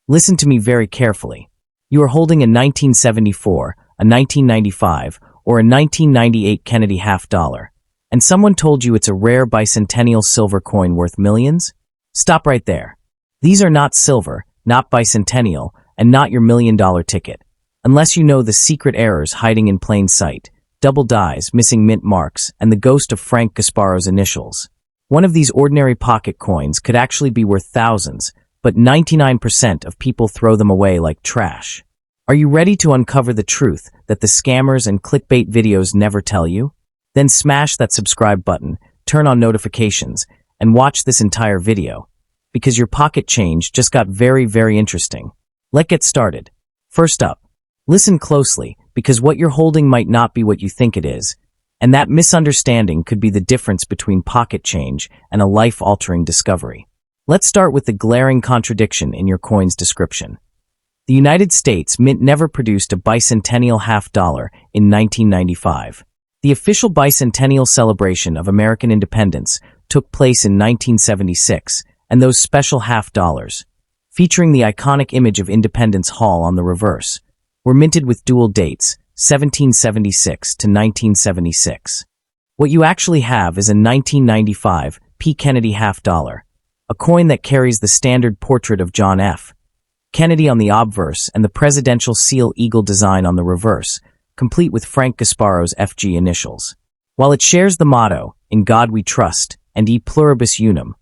Listen to me very carefully. You are holding a 1974, a 1995, or a 1998 Kennedy half dollar, and someone told you it's a rare bicentennial silver coin worth millions? Stop right there. These are not silver, not bicentennial, and not your $1,000,000 ticket. Unless you know the secret errors hiding in plain sight, double dies, missing mint marks, and the ghost of Frank Gasparo's initials. One of these ordinary pocket coins could actually be worth thousands, but 99% of people throw them away like trash. Are you ready to uncover the truth that the scammers and clickbait videos never tell you? Then smash that subscribe button, turn on notifications, and watch this entire video, because your pocket change just got very, very interesting. Let's get started. First up, listen closely, because what you're holding might not be what you think it is, and that misunderstanding could be the difference between pocket change and a life-altering discovery. Let's start with the glaring contradiction in your coin's description. The United States Mint never produced a bicentennial half dollar in 1995. The official bicentennial celebration of American independence took place in 1976, and those special half dollars, featuring the iconic image of Independence Hall on the reverse, were minted with dual dates, 1776 to 1976. What you actually have is a 1995 P. Kennedy half dollar, a coin that carries the standard portrait of John F. Kennedy on the obverse and the presidential seal eagle design on the reverse, complete with Frank Gasparo's FG initials. While it shares the motto, "In God We Trust," and "E Pluribus Unum,"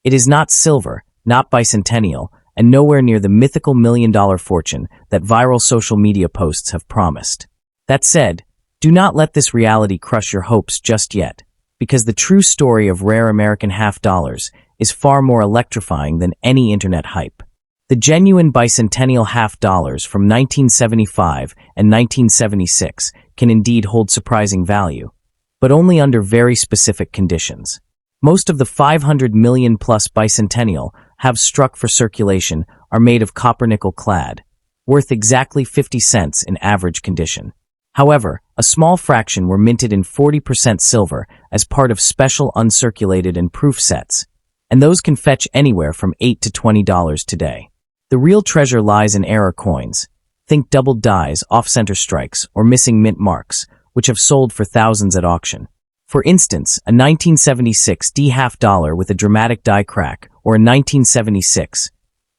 it is not silver, not bicentennial, and nowhere near the mythical $1,000,000 fortune that viral social media posts have promised. That said, do not let this reality crush your hopes just yet, because the true story of rare American half dollars is far more electrifying than any internet hype. The genuine bicentennial half dollars from 1975 and 1976 can indeed hold surprising value, but only under very specific conditions. Most of the 500 million plus bicentennial have struck for circulation are made of copper-nickel clad, worth exactly 50 cents in average condition. However, a small fraction were minted in 40% silver as part of special uncirculated and proof sets, and those can fetch anywhere from $8 to $20 today. The real treasure lies in error coins. Think double dies, off-center strikes, or missing mint marks, which have sold for thousands at auction. For instance, a 1976 D half dollar with a dramatic die crack, or a 1976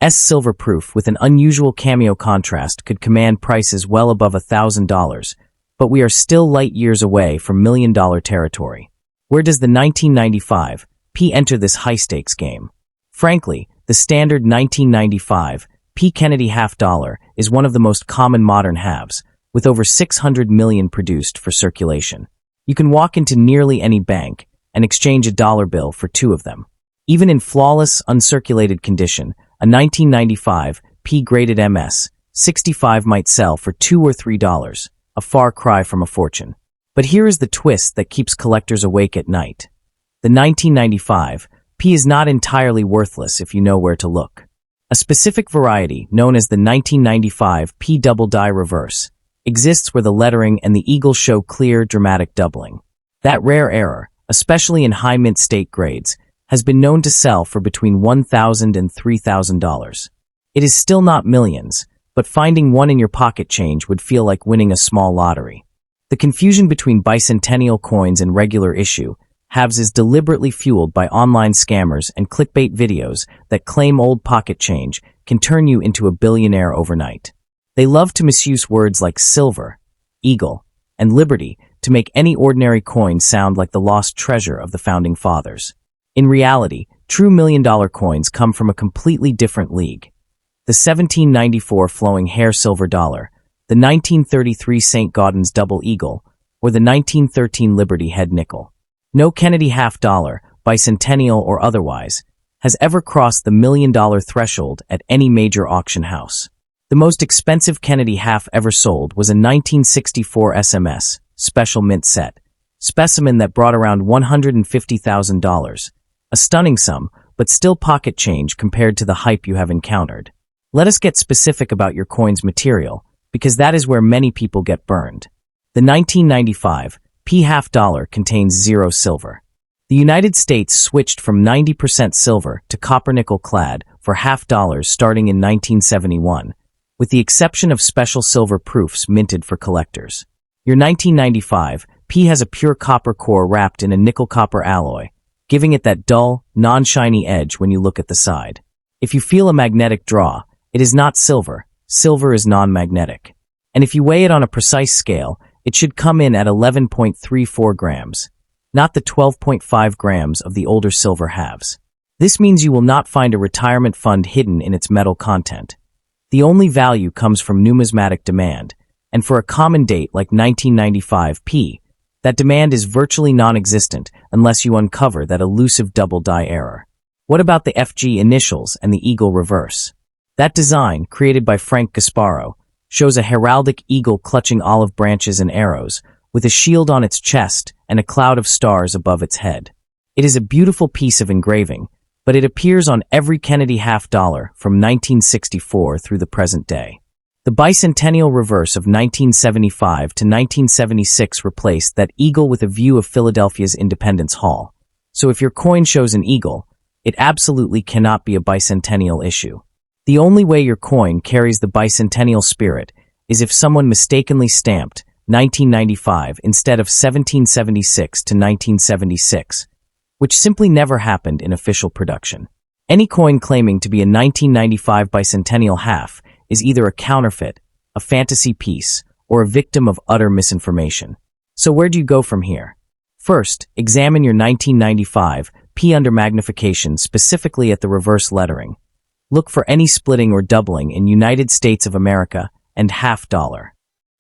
S silver proof with an unusual cameo contrast could command prices well above $1,000, but we are still light years away from $1,000,000 territory. Where does the 1995 P enter this high-stakes game? Frankly, the standard 1995 P. Kennedy half dollar is one of the most common modern halves, with over 600 million produced for circulation. You can walk into nearly any bank and exchange a dollar bill for two of them. Even in flawless, uncirculated condition, a 1995 P graded MS 65 might sell for $2 or $3, a far cry from a fortune. But here is the twist that keeps collectors awake at night. The 1995 P is not entirely worthless if you know where to look. A specific variety, known as the 1995 P double die reverse, exists where the lettering and the eagle show clear, dramatic doubling. That rare error, especially in high mint state grades, has been known to sell for between $1,000 and $3,000. It is still not millions, but finding one in your pocket change would feel like winning a small lottery. The confusion between bicentennial coins and regular issue halves is deliberately fueled by online scammers and clickbait videos that claim old pocket change can turn you into a billionaire overnight. They love to misuse words like silver, eagle, and liberty to make any ordinary coin sound like the lost treasure of the founding fathers. In reality, true $1,000,000 coins come from a completely different league. The 1794 flowing hair silver dollar, the 1933 St. Gaudens double eagle, or the 1913 Liberty head nickel. No Kennedy half dollar, bicentennial or otherwise, has ever crossed the $1,000,000 threshold at any major auction house. The most expensive Kennedy half ever sold was a 1964 SMS, special mint set, specimen that brought around $150,000, a stunning sum, but still pocket change compared to the hype you have encountered. Let us get specific about your coin's material, because that is where many people get burned. The 1995 P half dollar contains 0 silver. The United States switched from 90% silver to copper-nickel clad for half dollars starting in 1971, with the exception of special silver proofs minted for collectors. Your 1995 P has a pure copper core wrapped in a nickel-copper alloy, giving it that dull, non-shiny edge when you look at the side. If you feel a magnetic draw, it is not silver. Silver is non-magnetic. And if you weigh it on a precise scale, it should come in at 11.34 grams, not the 12.5 grams of the older silver halves. This means you will not find a retirement fund hidden in its metal content. The only value comes from numismatic demand, and for a common date like 1995 P, that demand is virtually non-existent unless you uncover that elusive double die error. What about the FG initials and the eagle reverse? That design, created by Frank Gasparo, shows a heraldic eagle clutching olive branches and arrows, with a shield on its chest and a cloud of stars above its head. It is a beautiful piece of engraving, but it appears on every Kennedy half dollar from 1964 through the present day. The bicentennial reverse of 1975 to 1976 replaced that eagle with a view of Philadelphia's Independence Hall. So if your coin shows an eagle, it absolutely cannot be a bicentennial issue. The only way your coin carries the bicentennial spirit is if someone mistakenly stamped 1995 instead of 1776 to 1976, which simply never happened in official production. Any coin claiming to be a 1995 bicentennial half is either a counterfeit, a fantasy piece, or a victim of utter misinformation. So where do you go from here? First, examine your 1995 P under magnification, specifically at the reverse lettering. Look for any splitting or doubling in United States of America and half dollar.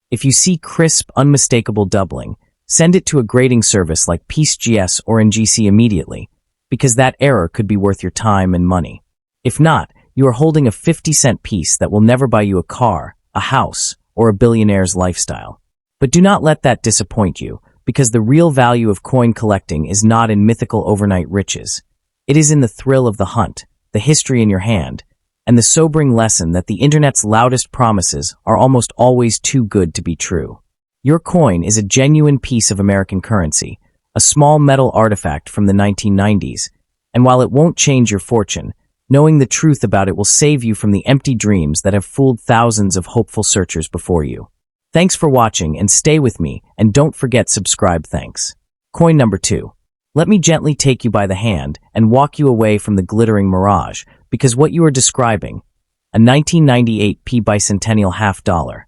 If you see crisp, unmistakable doubling, send it to a grading service like PeaceGS or NGC immediately, because that error could be worth your time and money. If not, you are holding a 50-cent piece that will never buy you a car, a house, or a billionaire's lifestyle. But do not let that disappoint you, because the real value of coin collecting is not in mythical overnight riches. It is in the thrill of the hunt, the history in your hand, and the sobering lesson that the internet's loudest promises are almost always too good to be true. Your coin is a genuine piece of American currency, a small metal artifact from the 1990s, and while it won't change your fortune, knowing the truth about it will save you from the empty dreams that have fooled thousands of hopeful searchers before you. Thanks for watching, and stay with me, and don't forget subscribe. Thanks. Coin number 2. Let me gently take you by the hand and walk you away from the glittering mirage, because what you are describing, a 1998 P bicentennial half dollar,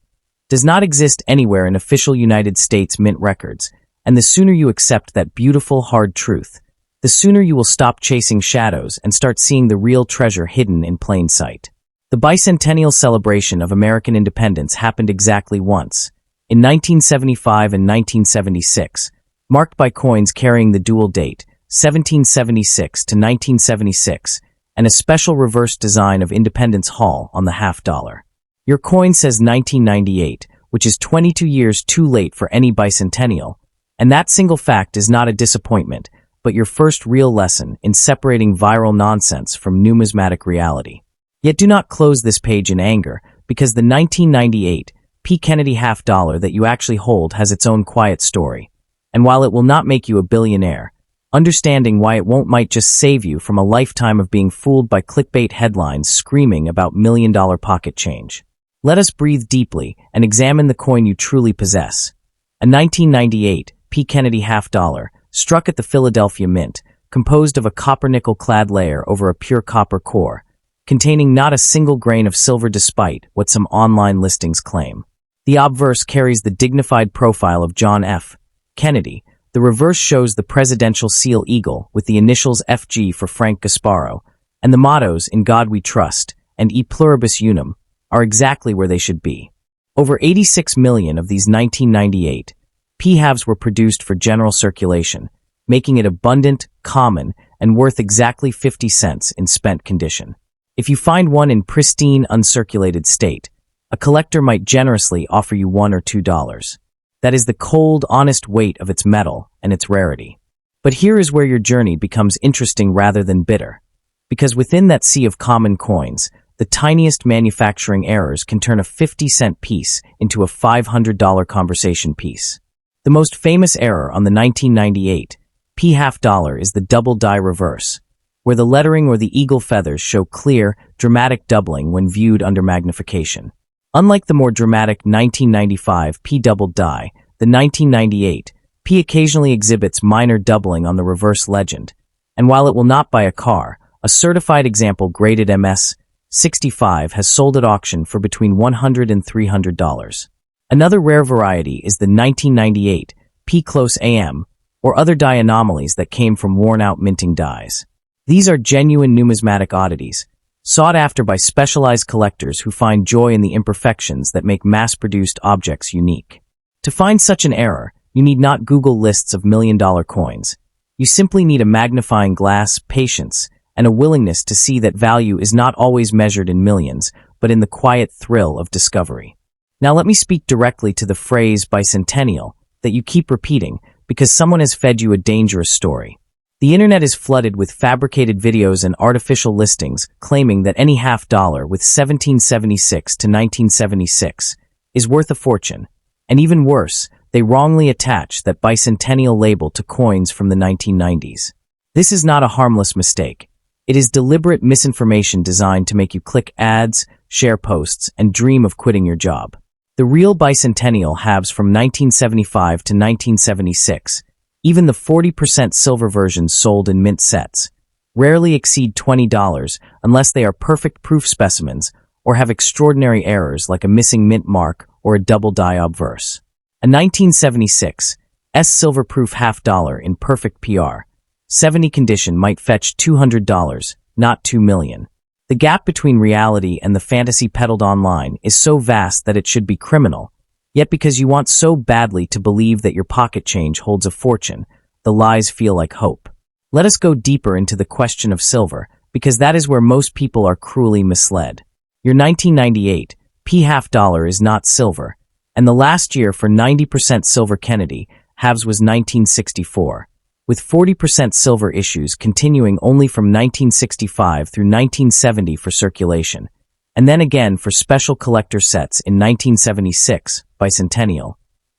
does not exist anywhere in official United States mint records, and the sooner you accept that beautiful, hard truth, the sooner you will stop chasing shadows and start seeing the real treasure hidden in plain sight. The bicentennial celebration of American independence happened exactly once, in 1975 and 1976, marked by coins carrying the dual date, 1776 to 1976, and a special reverse design of Independence Hall on the half dollar. Your coin says 1998, which is 22 years too late for any bicentennial, and that single fact is not a disappointment, but your first real lesson in separating viral nonsense from numismatic reality. Yet do not close this page in anger, because the 1998 P. Kennedy half dollar that you actually hold has its own quiet story. And while it will not make you a billionaire, understanding why it won't might just save you from a lifetime of being fooled by clickbait headlines screaming about million-dollar pocket change. Let us breathe deeply and examine the coin you truly possess. A 1998 P. Kennedy half dollar, struck at the Philadelphia Mint, composed of a copper-nickel clad layer over a pure copper core, containing not a single grain of silver despite what some online listings claim. The obverse carries the dignified profile of John F. Kennedy. The reverse shows the presidential seal eagle with the initials FG for Frank Gasparo, and the mottos "In God We Trust" and "E Pluribus Unum" are exactly where they should be. Over 86 million of these 1998 P-halves were produced for general circulation, making it abundant, common, and worth exactly 50 cents in spent condition. If you find one in pristine, uncirculated state, a collector might generously offer you $1 or $2. That is the cold, honest weight of its metal and its rarity. But here is where your journey becomes interesting rather than bitter, because within that sea of common coins, the tiniest manufacturing errors can turn a 50-cent piece into a $500 conversation piece. The most famous error on the 1998 P half dollar is the double die reverse, where the lettering or the eagle feathers show clear, dramatic doubling when viewed under magnification. Unlike the more dramatic 1995 P doubled die, the 1998 P occasionally exhibits minor doubling on the reverse legend, and while it will not buy a car, a certified example graded MS 65 has sold at auction for between $100 and $300. Another rare variety is the 1998 P close AM, or other die anomalies that came from worn-out minting dies. These are genuine numismatic oddities, sought after by specialized collectors who find joy in the imperfections that make mass-produced objects unique. To find such an error, you need not Google lists of million-dollar coins. You simply need a magnifying glass, patience, and a willingness to see that value is not always measured in millions, but in the quiet thrill of discovery. Now let me speak directly to the phrase bicentennial that you keep repeating because someone has fed you a dangerous story. The internet is flooded with fabricated videos and artificial listings claiming that any half dollar with 1776 to 1976 is worth a fortune. And even worse, they wrongly attach that bicentennial label to coins from the 1990s. This is not a harmless mistake. It is deliberate misinformation designed to make you click ads, share posts, and dream of quitting your job. The real bicentennial halves from 1975 to 1976, even the 40% silver versions sold in mint sets, rarely exceed $20 unless they are perfect proof specimens or have extraordinary errors like a missing mint mark or a double die obverse. A 1976 S silver proof half dollar in perfect PR 70 condition might fetch $200, not $2 million. The gap between reality and the fantasy peddled online is so vast that it should be criminal. Yet because you want so badly to believe that your pocket change holds a fortune, the lies feel like hope. Let us go deeper into the question of silver, because that is where most people are cruelly misled. Your 1998 P half dollar is not silver, and the last year for 90% silver Kennedy halves was 1964. With 40% silver issues continuing only from 1965 through 1970 for circulation, and then again for special collector sets in 1976, bicentennial,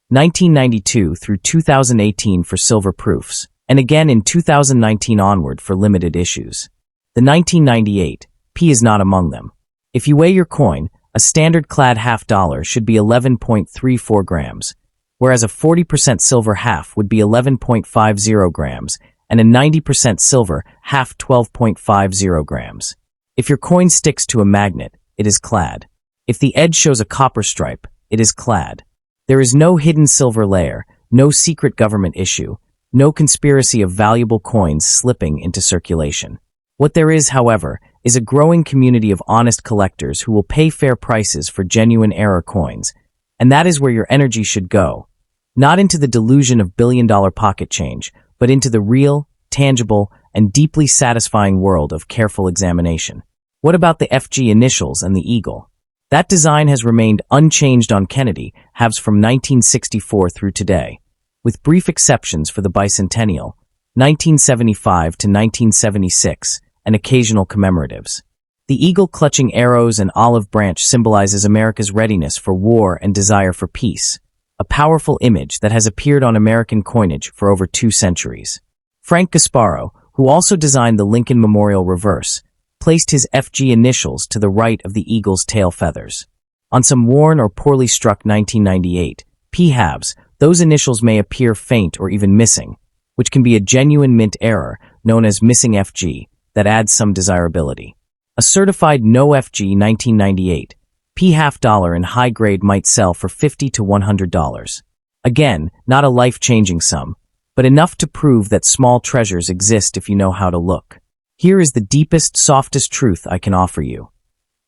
1992 through 2018 for silver proofs, and again in 2019 onward for limited issues. The 1998 P is not among them. If you weigh your coin, a standard clad half dollar should be 11.34 grams, whereas a 40% silver half would be 11.50 grams, and a 90% silver half 12.50 grams. If your coin sticks to a magnet, it is clad. If the edge shows a copper stripe, it is clad. There is no hidden silver layer, no secret government issue, no conspiracy of valuable coins slipping into circulation. What there is, however, is a growing community of honest collectors who will pay fair prices for genuine error coins, and that is where your energy should go. Not into the delusion of billion-dollar pocket change, but into the real, tangible, and deeply satisfying world of careful examination. What about the FG initials and the eagle? That design has remained unchanged on Kennedy halves from 1964 through today, with brief exceptions for the bicentennial, 1975 to 1976, and occasional commemoratives. The eagle clutching arrows and olive branch symbolizes America's readiness for war and desire for peace, a powerful image that has appeared on American coinage for over 2 centuries. Frank Gasparo, who also designed the Lincoln Memorial reverse, placed his FG initials to the right of the eagle's tail feathers. On some worn or poorly struck 1998 P halves, those initials may appear faint or even missing, which can be a genuine mint error known as missing FG that adds some desirability. A certified no FG 1998 P half dollar in high grade might sell for $50 to $100. Again, not a life-changing sum, but enough to prove that small treasures exist if you know how to look. Here is the deepest, softest truth I can offer you.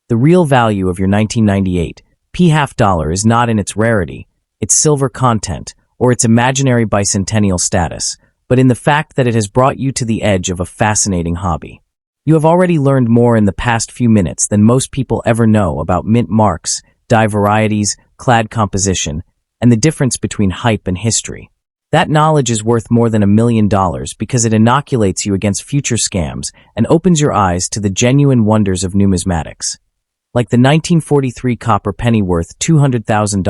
The real value of your 1998 P half dollar is not in its rarity, its silver content, or its imaginary bicentennial status, but in the fact that it has brought you to the edge of a fascinating hobby. You have already learned more in the past few minutes than most people ever know about mint marks, die varieties, clad composition, and the difference between hype and history. That knowledge is worth more than $1 million because it inoculates you against future scams and opens your eyes to the genuine wonders of numismatics. Like the 1943 copper penny worth $200,000,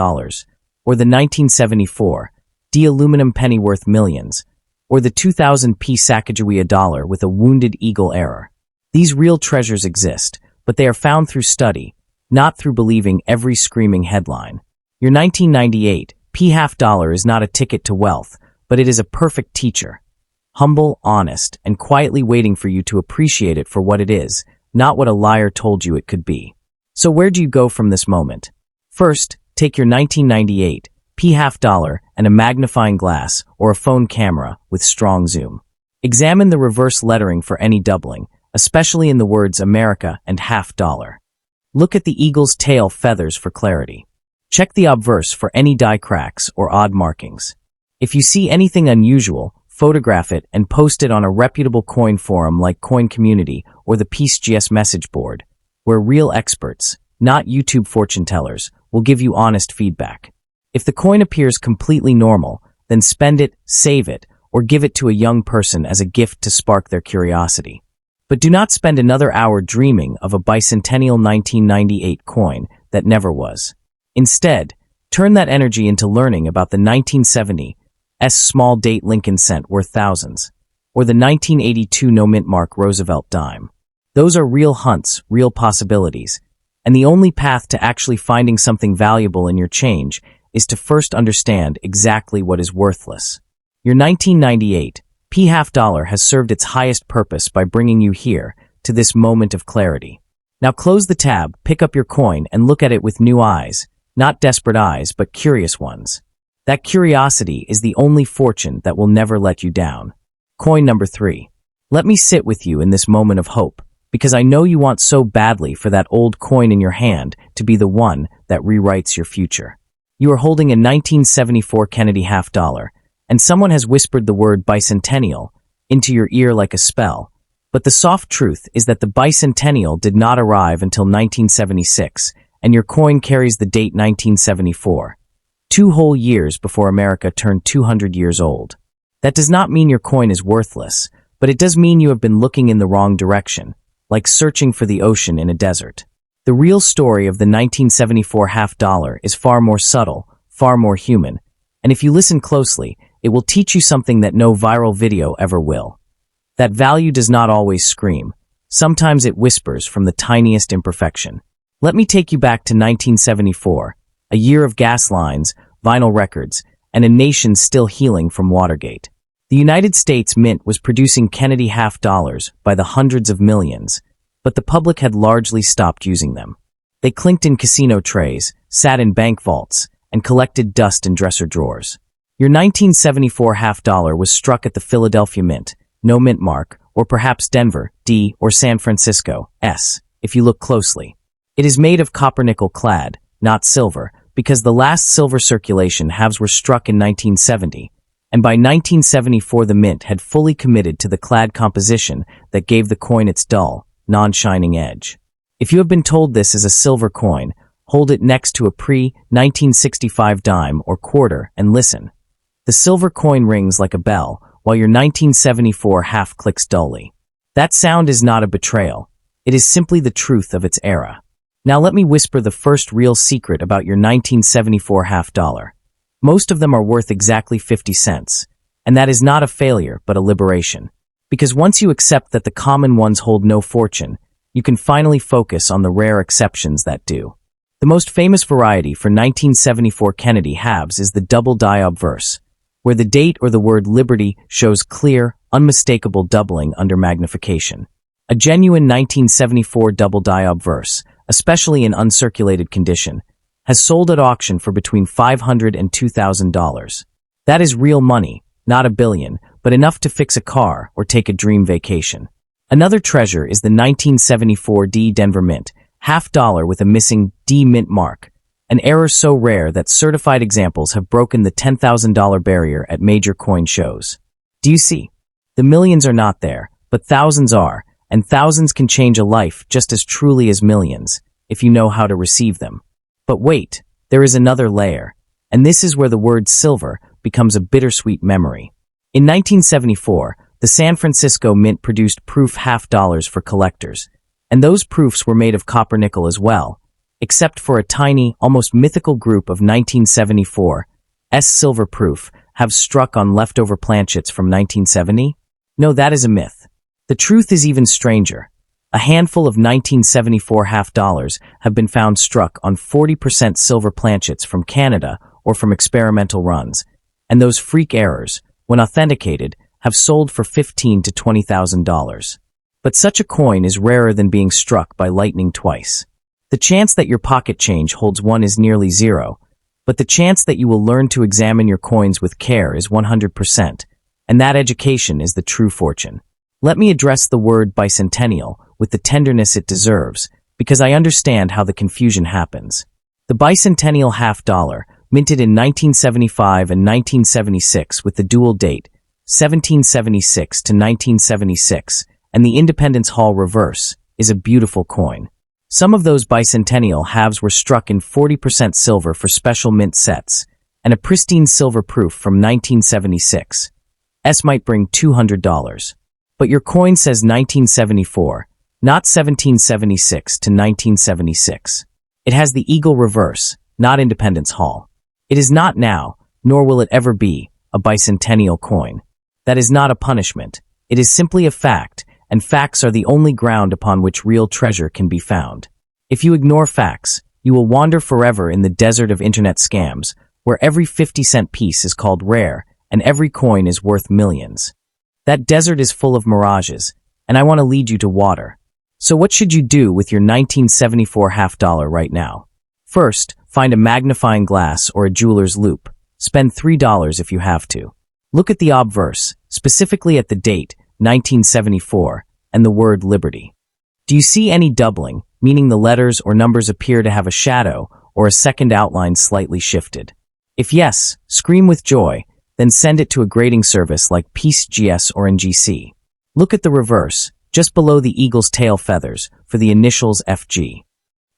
or the 1974 D aluminum penny worth millions, or the 2000p Sacagawea dollar with a wounded eagle error. These real treasures exist, but they are found through study, not through believing every screaming headline. Your 1998 p half dollar is not a ticket to wealth, but it is a perfect teacher. Humble, honest, and quietly waiting for you to appreciate it for what it is, not what a liar told you it could be. So where do you go from this moment? First, take your 1998 p half dollar and a magnifying glass or a phone camera with strong zoom. Examine the reverse lettering for any doubling, especially in the words America and half dollar. Look at the eagle's tail feathers for clarity. Check the obverse for any die cracks or odd markings. If you see anything unusual, photograph it and post it on a reputable coin forum like Coin Community or the PeaceGS message board, where real experts, not YouTube fortune tellers, will give you honest feedback. If the coin appears completely normal, then spend it, save it, or give it to a young person as a gift to spark their curiosity. But do not spend another hour dreaming of a Bicentennial 1998 coin that never was. Instead, turn that energy into learning about the 1970s small date Lincoln cent worth thousands, or the 1982 no-mint mark Roosevelt dime. Those are real hunts, real possibilities, and the only path to actually finding something valuable in your change is to first understand exactly what is worthless. Your 1998 p half dollar has served its highest purpose by bringing you here, to this moment of clarity. Now close the tab, pick up your coin, and look at it with new eyes, not desperate eyes, but curious ones. That curiosity is the only fortune that will never let you down. Coin number 3. Let me sit with you in this moment of hope, because I know you want so badly for that old coin in your hand to be the one that rewrites your future. You are holding a 1974 Kennedy half dollar, and someone has whispered the word Bicentennial into your ear like a spell. But the soft truth is that the Bicentennial did not arrive until 1976, and your coin carries the date 1974. 2 whole years before America turned 200 years old. That does not mean your coin is worthless, but it does mean you have been looking in the wrong direction, like searching for the ocean in a desert. The real story of the 1974 half dollar is far more subtle, far more human, and if you listen closely, it will teach you something that no viral video ever will. That value does not always scream. Sometimes it whispers from the tiniest imperfection. Let me take you back to 1974, a year of gas lines, vinyl records, and a nation still healing from Watergate. The United States Mint was producing Kennedy half dollars by the hundreds of millions, but the public had largely stopped using them. They clinked in casino trays, sat in bank vaults, and collected dust in dresser drawers. Your 1974 half dollar was struck at the Philadelphia Mint, no mint mark, or perhaps Denver, D, or San Francisco, S, if you look closely. It is made of copper-nickel clad, not silver, because the last silver circulation halves were struck in 1970, and by 1974 the mint had fully committed to the clad composition that gave the coin its dull, non-shining edge. If you have been told this is a silver coin, hold it next to a pre-1965 dime or quarter and listen. The silver coin rings like a bell, while your 1974 half clicks dully. That sound is not a betrayal. It is simply the truth of its era. Now let me whisper the first real secret about your 1974 half dollar. Most of them are worth exactly 50 cents, and that is not a failure but a liberation. Because once you accept that the common ones hold no fortune, you can finally focus on the rare exceptions that do. The most famous variety for 1974 Kennedy halves is the double die obverse, where the date or the word liberty shows clear, unmistakable doubling under magnification. A genuine 1974 double die obverse, especially in uncirculated condition, has sold at auction for between $500 and $2,000. That is real money, not a billion, but enough to fix a car or take a dream vacation. Another treasure is the 1974 D Denver Mint, half dollar with a missing D mint mark, an error so rare that certified examples have broken the $10,000 barrier at major coin shows. Do you see? The millions are not there, but thousands are, and thousands can change a life just as truly as millions, if you know how to receive them. But wait, there is another layer, and this is where the word silver becomes a bittersweet memory. In 1974, the San Francisco Mint produced proof half dollars for collectors, and those proofs were made of copper-nickel as well, except for a tiny, almost mythical group of 1974 silver proof have struck on leftover planchets from 1970? No, that is a myth. The truth is even stranger. A handful of 1974 half dollars have been found struck on 40% silver planchets from Canada or from experimental runs, and those freak errors, when authenticated, have sold for $15,000 to $20,000. But such a coin is rarer than being struck by lightning twice. The chance that your pocket change holds one is nearly zero, but the chance that you will learn to examine your coins with care is 100%, and that education is the true fortune. Let me address the word bicentennial with the tenderness it deserves, because I understand how the confusion happens. The bicentennial half dollar, minted in 1975 and 1976 with the dual date, 1776 to 1976, and the Independence Hall reverse, is a beautiful coin. Some of those bicentennial halves were struck in 40% silver for special mint sets, and a pristine silver proof from 1976. Might bring $200. But your coin says 1974, not 1776 to 1976. It has the eagle reverse, not Independence Hall. It is not now, nor will it ever be, a bicentennial coin. That is not a punishment. It is simply a fact, and facts are the only ground upon which real treasure can be found. If you ignore facts, you will wander forever in the desert of internet scams, where every 50-cent piece is called rare, and every coin is worth millions. That desert is full of mirages, and I want to lead you to water. So what should you do with your 1974 half dollar right now? First, find a magnifying glass or a jeweler's loupe. Spend $3 if you have to. Look at the obverse, specifically at the date, 1974, and the word liberty. Do you see any doubling, meaning the letters or numbers appear to have a shadow or a second outline slightly shifted? If yes, scream with joy, then send it to a grading service like PeaceGS or NGC. Look at the reverse, just below the eagle's tail feathers, for the initials FG.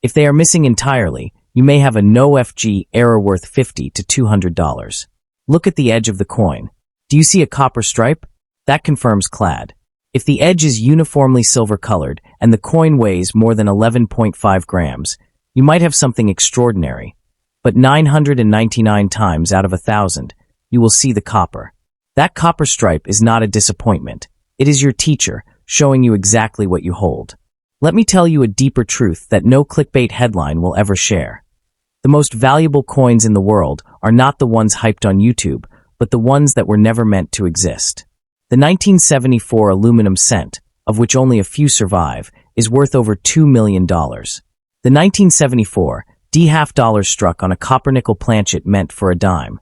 If they are missing entirely, you may have a no FG error worth $50 to $200. Look at the edge of the coin. Do you see a copper stripe? That confirms clad. If the edge is uniformly silver-colored and the coin weighs more than 11.5 grams, you might have something extraordinary. But 999 times out of 1,000, you will see the copper. That copper stripe is not a disappointment. It is your teacher, showing you exactly what you hold. Let me tell you a deeper truth that no clickbait headline will ever share. The most valuable coins in the world are not the ones hyped on YouTube, but the ones that were never meant to exist. The 1974 aluminum cent, of which only a few survive, is worth over $2 million. The 1974 D half dollar struck on a copper-nickel planchet meant for a dime.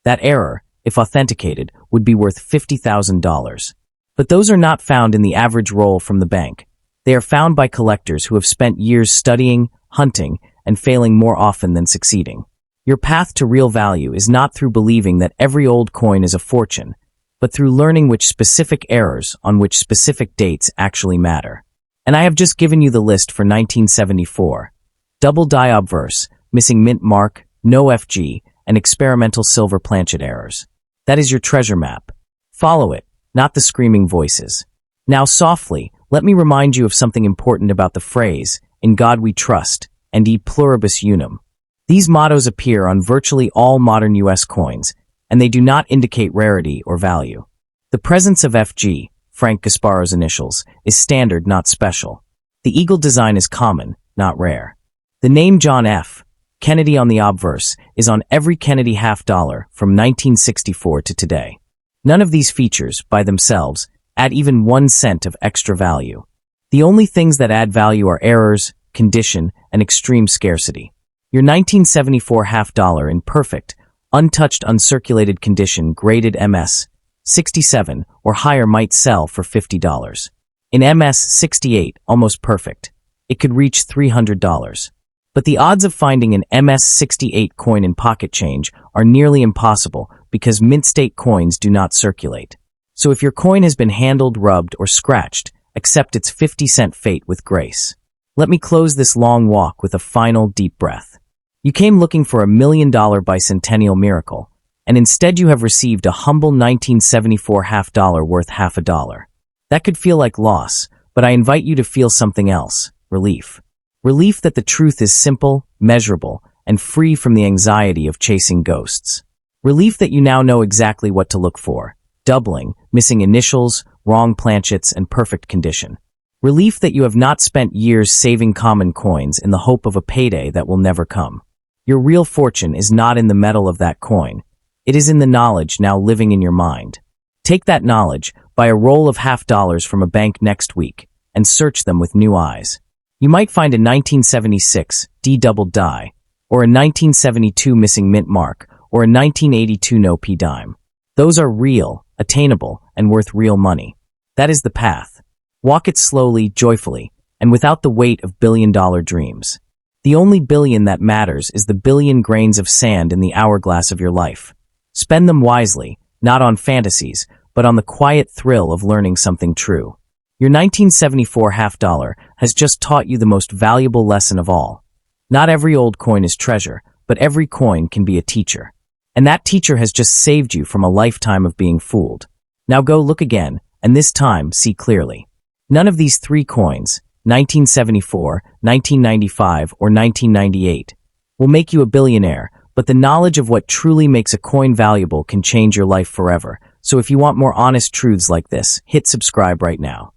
That error, if authenticated, would be worth $50,000. But those are not found in the average roll from the bank. They are found by collectors who have spent years studying, hunting, and failing more often than succeeding. Your path to real value is not through believing that every old coin is a fortune, but through learning which specific errors on which specific dates actually matter. And I have just given you the list for 1974. Double die obverse, missing mint mark, no FG, and experimental silver planchet errors. That is your treasure map. Follow it, not the screaming voices. Now softly, let me remind you of something important about the phrase, "In God we trust," and "E pluribus unum." These mottos appear on virtually all modern U.S. coins, and they do not indicate rarity or value. The presence of FG, Frank Gasparo's initials, is standard, not special. The eagle design is common, not rare. The name John F. Kennedy on the obverse is on every Kennedy half dollar from 1964 to today. None of these features, by themselves, add even 1 cent of extra value. The only things that add value are errors, condition, and extreme scarcity. Your 1974 half dollar in perfect, untouched, uncirculated condition graded MS 67 or higher might sell for $50. In MS 68, almost perfect, it could reach $300. But the odds of finding an MS 68 coin in pocket change are nearly impossible because mint state coins do not circulate. So if your coin has been handled, rubbed, or scratched, accept its 50-cent fate with grace. Let me close this long walk with a final deep breath. You came looking for $1 million bicentennial miracle, and instead you have received a humble 1974 half dollar worth half a dollar. That could feel like loss, but I invite you to feel something else, relief. Relief that the truth is simple, measurable, and free from the anxiety of chasing ghosts. Relief that you now know exactly what to look for. Doubling, missing initials, wrong planchets, and perfect condition. Relief that you have not spent years saving common coins in the hope of a payday that will never come. Your real fortune is not in the metal of that coin. It is in the knowledge now living in your mind. Take that knowledge, buy a roll of $50 from a bank next week, and search them with new eyes. You might find a 1976 D-doubled die, or a 1972 missing mint mark, or a 1982 no-p dime. Those are real, attainable, and worth real money. That is the path. Walk it slowly, joyfully, and without the weight of billion-dollar dreams. The only billion that matters is the billion grains of sand in the hourglass of your life. Spend them wisely, not on fantasies, but on the quiet thrill of learning something true. Your 1974 half-dollar has just taught you the most valuable lesson of all. Not every old coin is treasure, but every coin can be a teacher. And that teacher has just saved you from a lifetime of being fooled. Now go look again, and this time see clearly. None of these three coins, 1974, 1995, or 1998, will make you a billionaire, but the knowledge of what truly makes a coin valuable can change your life forever. So if you want more honest truths like this, hit subscribe right now.